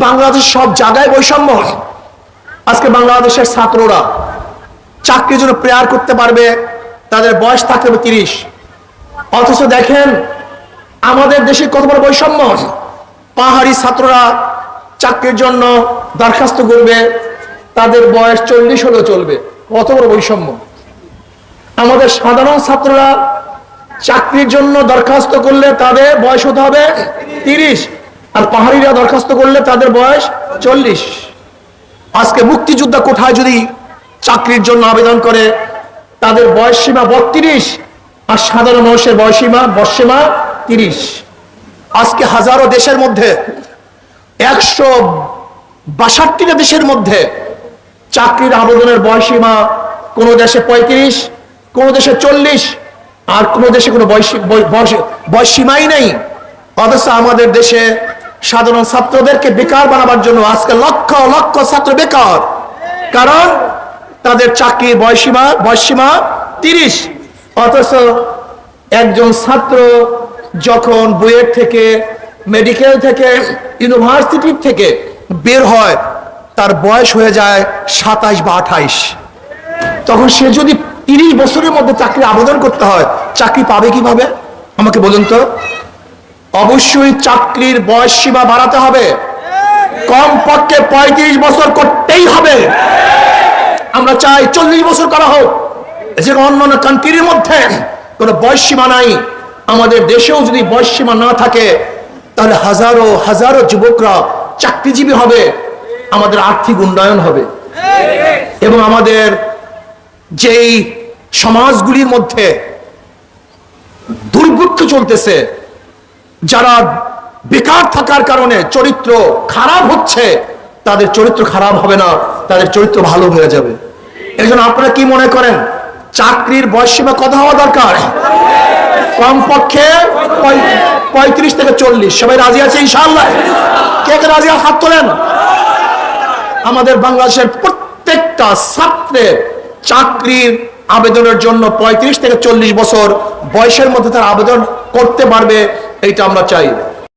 বাংলাদেশ সব জায়গায় বৈষম্য। আজকে বাংলাদেশের ছাত্ররা চাকরির জন্য প্রেয়ার করতে পারবে, তাদের বয়স থাকতে হবে 30। অথচ দেখেন আমাদের দেশে কত বড় বৈষম্য। পাহাড়ি ছাত্ররা চাকরির জন্য দরখাস্ত করবে, তাদের বয়স 40 হলেও চলবে। কত বড় বৈষম্য। আমাদের সাধারণ ছাত্ররা চাকরির জন্য দরখাস্ত করলে তাদের বয়স হতে হবে 30, আর পাহাড়িরা দরখাস্ত করলে তাদের বয়স 40। আজকে মুক্তিযোদ্ধা কোঠায় যদি চাকরির জন্য আবেদন করে, তাদের বয়স সীমা 32, আর সাধারণ মানুষের বয়সসীমা 30। আজকে হাজারো দেশের মধ্যে 162টা দেশের মধ্যে চাকরির আবেদনের বয়সসীমা কোন দেশে 35, কোন দেশে 40, আর কোন দেশে কোনো বয়সসীমাই নেই। অথচ আমাদের দেশে সাধারণ ছাত্রদেরকে বেকার বানাবার জন্য আজকে লক্ষ লক্ষ ছাত্র বেকার, কারণ তাদের চাকরির বয়সসীমা 30। অথচ একজন ছাত্র যখন বুয়েট থেকে, মেডিকেল থেকে, ইউনিভার্সিটি থেকে বের হয়, তার বয়স হয়ে যায় 27 বা 28। তখন সে যদি 30 বছরের মধ্যে চাকরি আবেদন করতে হয়, চাকরি পাবে কিভাবে আমাকে বলুন তো? অবশ্যই চাকরির বয়স সীমা বাড়াতে হবে, কমপক্ষে 35 বছর করতেই হবে। আমরা চাই 40 বছর করা হোক, যে অন্যান্য কান্ট্রির মধ্যে কোনো বয়স সীমা নাই। আমাদের দেশেও যদি বয়স সীমা না থাকে, তাহলে হাজারো হাজারো যুবকরা চাকরিজীবী হবে, আমাদের আর্থিক উন্নয়ন হবে। এবং আমাদের যেই সমাজগুলির মধ্যে দুর্ভিক্ষ চলতেছে, যারা বেকার থাকার কারণে চরিত্র খারাপ হচ্ছে, তাদের চরিত্র খারাপ হবে না, তাদের চরিত্র ভালো হয়ে যাবে। এই জন্য আপনারা কি মনে করেন চাকরির বয়সসীমা কত হওয়া দরকার? কমপক্ষে 35 থেকে 40। সবাই রাজি আছে ইনশাআল্লাহ? কে কে রাজি? হাত তোলেন। আমাদের বাংলাদেশের প্রত্যেকটা ছাত্রের চাকরির আবেদনের জন্য 35 থেকে 40 বছর বয়সের মধ্যে তারা আবেদন করতে পারবে, এইটা আমরা চাই।